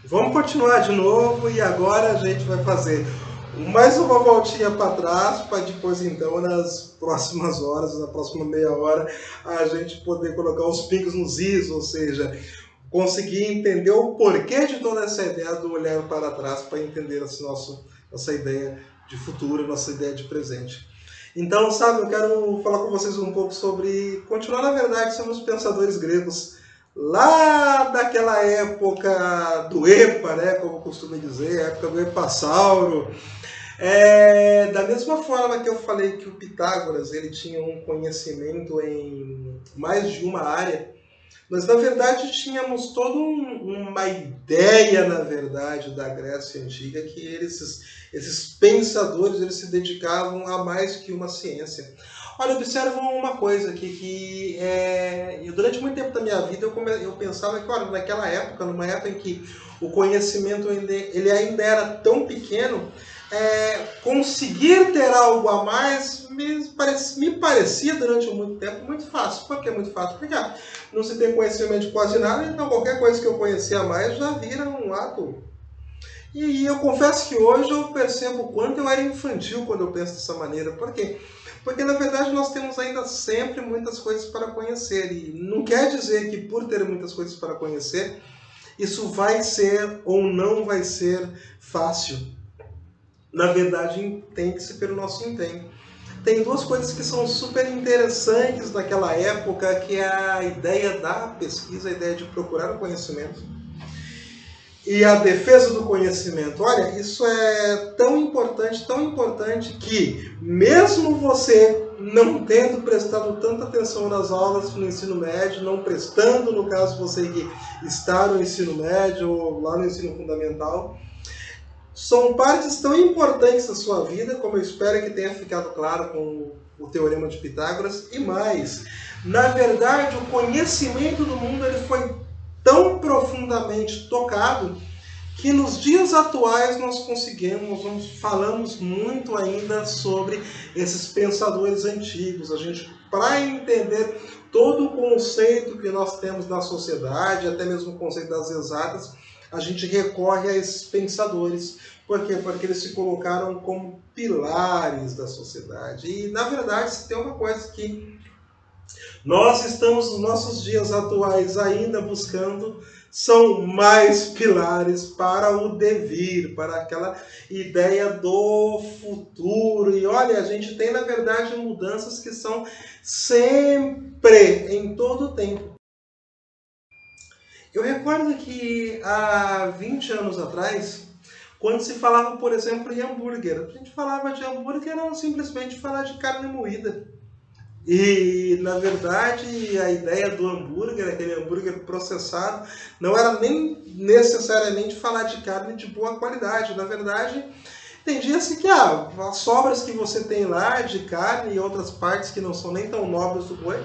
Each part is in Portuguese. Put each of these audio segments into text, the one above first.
Vamos continuar de novo e agora a gente vai fazer mais uma voltinha para trás para depois então nas próximas horas, na próxima meia hora, a gente poder colocar os pingos nos is, ou seja, conseguir entender o porquê de toda essa ideia do olhar para trás para entender nossa ideia de futuro, nossa ideia de presente. Então, sabe, eu quero falar com vocês um pouco sobre continuar, na verdade, sendo os pensadores gregos lá daquela época do EPA, né, como eu costumo dizer, a época do Epassauro. Da mesma forma que eu falei que o Pitágoras ele tinha um conhecimento em mais de uma área, nós na verdade tínhamos toda uma ideia, na verdade, da Grécia Antiga, que esses pensadores eles se dedicavam a mais que uma ciência. Olha, observa uma coisa aqui, durante muito tempo da minha vida eu pensava que, olha, naquela época, numa época em que o conhecimento ele ainda era tão pequeno, conseguir ter algo a mais me parecia durante muito tempo muito fácil. Por que muito fácil? Porque não se tem conhecimento de quase nada, então qualquer coisa que eu conhecia a mais já vira um ato. E eu confesso que hoje eu percebo o quanto eu era infantil quando eu penso dessa maneira. Por quê? Porque na verdade nós temos ainda sempre muitas coisas para conhecer. E não quer dizer que por ter muitas coisas para conhecer, isso vai ser ou não vai ser fácil. Na verdade, entende-se pelo nosso empenho. Tem duas coisas que são super interessantes naquela época, que é a ideia da pesquisa, a ideia de procurar o conhecimento e a defesa do conhecimento. Olha, isso é tão importante que mesmo você não tendo prestado tanta atenção nas aulas no ensino médio, não prestando, no caso você que está no ensino médio ou lá no ensino fundamental, são partes tão importantes da sua vida, como eu espero que tenha ficado claro com o Teorema de Pitágoras, e mais. Na verdade, o conhecimento do mundo ele foi tão profundamente tocado que nos dias atuais nós falamos muito ainda sobre esses pensadores antigos. A gente, para entender todo o conceito que nós temos na sociedade, até mesmo o conceito das exatas, a gente recorre a esses pensadores. Por quê? Porque eles se colocaram como pilares da sociedade. E, na verdade, se tem uma coisa que nós estamos nos nossos dias atuais ainda buscando, são mais pilares para o devir, para aquela ideia do futuro. E olha, a gente tem, na verdade, mudanças que são sempre, em todo o tempo. Eu recordo que há 20 anos atrás, quando se falava, por exemplo, em hambúrguer, a gente falava de hambúrguer não simplesmente falar de carne moída. E, na verdade, a ideia do hambúrguer, aquele hambúrguer processado, não era nem necessariamente falar de carne de boa qualidade. Na verdade, entendia-se que as sobras que você tem lá de carne e outras partes que não são nem tão nobres do boi,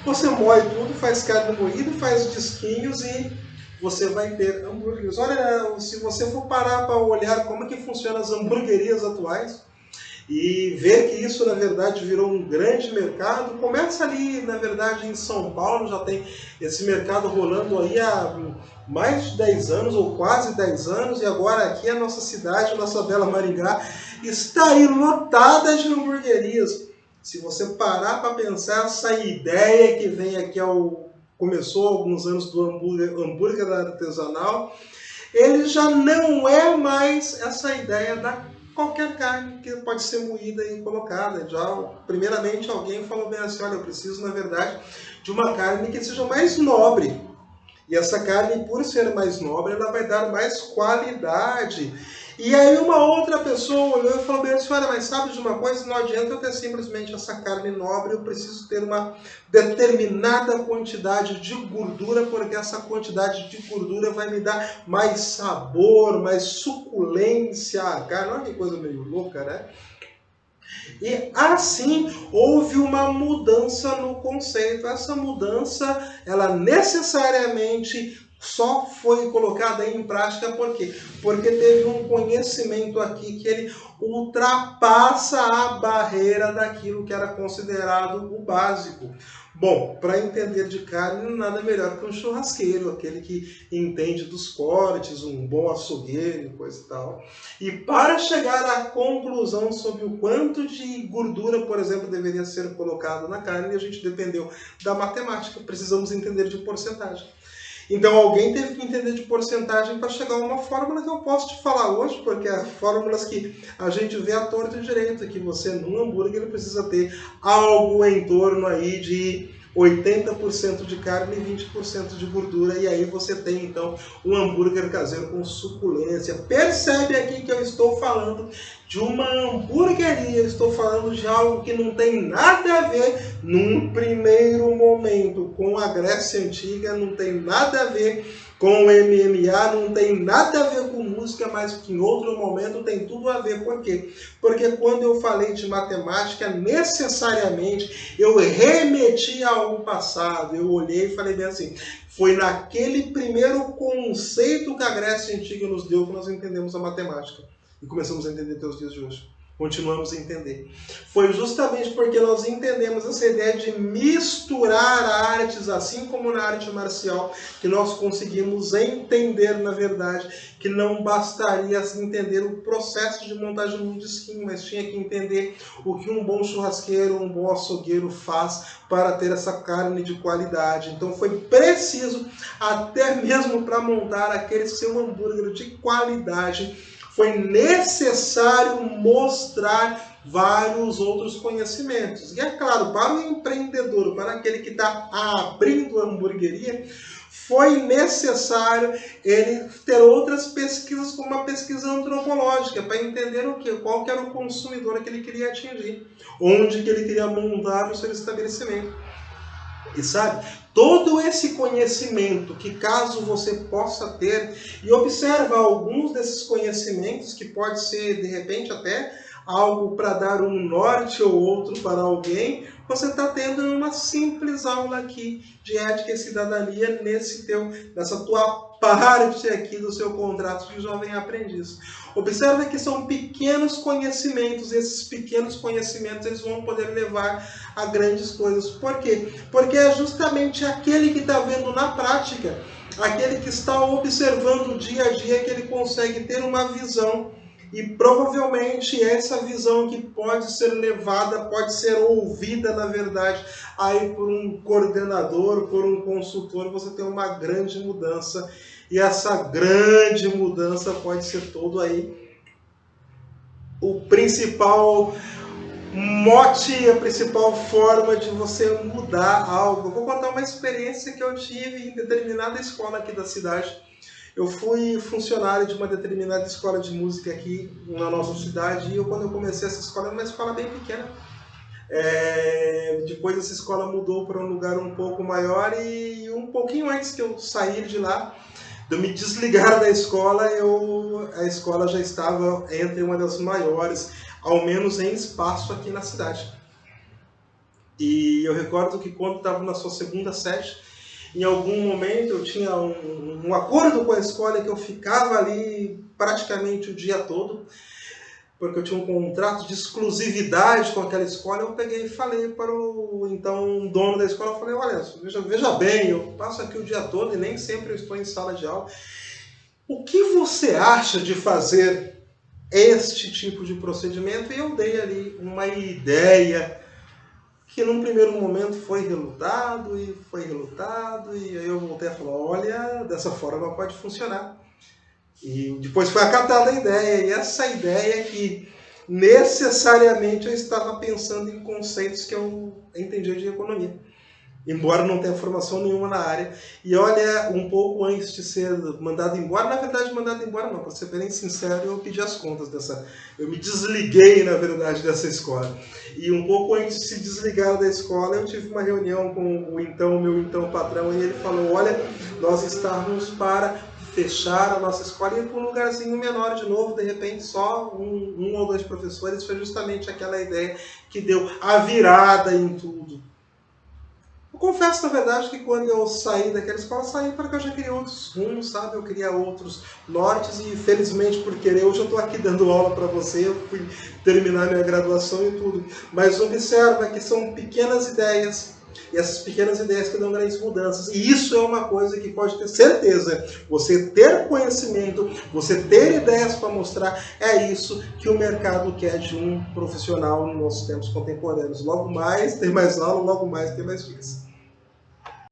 você moe tudo, faz carne moída, faz disquinhos e você vai ter hambúrgueres. Olha, se você for parar para olhar como é que funcionam as hamburguerias atuais e ver que isso, na verdade, virou um grande mercado, começa ali, na verdade, em São Paulo, já tem esse mercado rolando aí há mais de 10 anos, ou quase 10 anos, e agora aqui a nossa cidade, a nossa bela Maringá, está aí lotada de hamburguerias. Se você parar para pensar, essa ideia que vem aqui começou há alguns anos do hambúrguer artesanal, ele já não é mais essa ideia da qualquer carne que pode ser moída e colocada. Já, primeiramente, alguém falou bem assim, olha, eu preciso, na verdade, de uma carne que seja mais nobre. E essa carne, por ser mais nobre, ela vai dar mais qualidade. E aí uma outra pessoa olhou e falou bem assim, olha, mas sabe de uma coisa? Não adianta eu ter simplesmente essa carne nobre, eu preciso ter uma determinada quantidade de gordura, porque essa quantidade de gordura vai me dar mais sabor, mais suculência à carne. Olha que coisa meio louca, né? E assim houve uma mudança no conceito. Essa mudança, ela necessariamente só foi colocada em prática por quê? Porque teve um conhecimento aqui que ele ultrapassa a barreira daquilo que era considerado o básico. Bom, para entender de carne, nada melhor que um churrasqueiro, aquele que entende dos cortes, um bom açougueiro, coisa e tal. E para chegar à conclusão sobre o quanto de gordura, por exemplo, deveria ser colocado na carne, a gente dependeu da matemática, precisamos entender de porcentagem. Então alguém teve que entender de porcentagem para chegar a uma fórmula que eu posso te falar hoje, porque é fórmulas que a gente vê à torta e direito, que você num hambúrguer ele precisa ter algo em torno aí de 80% de carne e 20% de gordura, e aí você tem então um hambúrguer caseiro com suculência. Percebe aqui que eu estou falando de uma hamburgueria, estou falando de algo que não tem nada a ver, num primeiro momento, com a Grécia Antiga, não tem nada a ver com o MMA, não tem nada a ver com música, mas que em outro momento tem tudo a ver. Por quê? Porque quando eu falei de matemática, necessariamente eu remeti ao passado, eu olhei e falei bem assim, foi naquele primeiro conceito que a Grécia Antiga nos deu que nós entendemos a matemática. E começamos a entender até os dias de hoje. Continuamos a entender. Foi justamente porque nós entendemos essa ideia de misturar artes, assim como na arte marcial, que nós conseguimos entender, na verdade, que não bastaria entender o processo de montagem de um disquinho, mas tinha que entender o que um bom churrasqueiro, um bom açougueiro faz para ter essa carne de qualidade. Então foi preciso, até mesmo para montar aquele seu hambúrguer de qualidade, foi necessário mostrar vários outros conhecimentos. E é claro, para o empreendedor, para aquele que está abrindo a hamburgueria, foi necessário ele ter outras pesquisas, como uma pesquisa antropológica, para entender o que, qual que era o consumidor que ele queria atingir, onde que ele queria montar o seu estabelecimento. E sabe, todo esse conhecimento que caso você possa ter, e observa alguns desses conhecimentos que pode ser de repente até algo para dar um norte ou outro para alguém, você está tendo uma simples aula aqui de ética e cidadania nessa tua parte aqui do seu contrato de jovem aprendiz. Observe que são pequenos conhecimentos, esses pequenos conhecimentos eles vão poder levar a grandes coisas. Por quê? Porque é justamente aquele que está vendo na prática, aquele que está observando o dia a dia, que ele consegue ter uma visão. E provavelmente essa visão que pode ser levada, pode ser ouvida, na verdade, aí por um coordenador, por um consultor, você tem uma grande mudança. E essa grande mudança pode ser todo aí o principal mote, a principal forma de você mudar algo. Eu vou contar uma experiência que eu tive em determinada escola aqui da cidade. Eu fui funcionário de uma determinada escola de música aqui na nossa cidade e quando eu comecei essa escola, era uma escola bem pequena. Depois essa escola mudou para um lugar um pouco maior e um pouquinho antes que eu sair de lá, de eu me desligar da escola, a escola já estava entre uma das maiores, ao menos em espaço aqui na cidade. E eu recordo que quando estava na sua segunda sede, em algum momento eu tinha um acordo com a escola que eu ficava ali praticamente o dia todo, porque eu tinha um contrato de exclusividade com aquela escola. Eu peguei e falei para o então dono da escola, eu falei, olha, veja bem, eu passo aqui o dia todo e nem sempre eu estou em sala de aula. O que você acha de fazer este tipo de procedimento? E eu dei ali uma ideia que num primeiro momento foi relutado, e aí eu voltei a falar, olha, dessa forma pode funcionar. E depois foi acatada a ideia, e essa ideia que necessariamente eu estava pensando em conceitos que eu entendia de economia, embora não tenha formação nenhuma na área. E olha, um pouco antes de ser mandado embora, na verdade mandado embora não, para ser bem sincero, eu pedi as contas eu me desliguei na verdade dessa escola. E um pouco antes de se desligar da escola, eu tive uma reunião com o meu então patrão, e ele falou, olha, nós estávamos para fechar a nossa escola e ir para um lugarzinho menor de novo, de repente só um ou dois professores. Foi justamente aquela ideia que deu a virada em tudo. Eu confesso, na verdade, que quando eu saí daquela escola, saí porque eu já queria outros rumos, sabe? Eu queria outros nortes e, felizmente, por querer, hoje eu estou aqui dando aula para você, eu fui terminar minha graduação e tudo. Mas observa que são pequenas ideias, e essas pequenas ideias que dão grandes mudanças. E isso é uma coisa que pode ter certeza. Você ter conhecimento, você ter ideias para mostrar, é isso que o mercado quer de um profissional nos nossos tempos contemporâneos. Logo mais tem mais aula, logo mais tem mais dicas.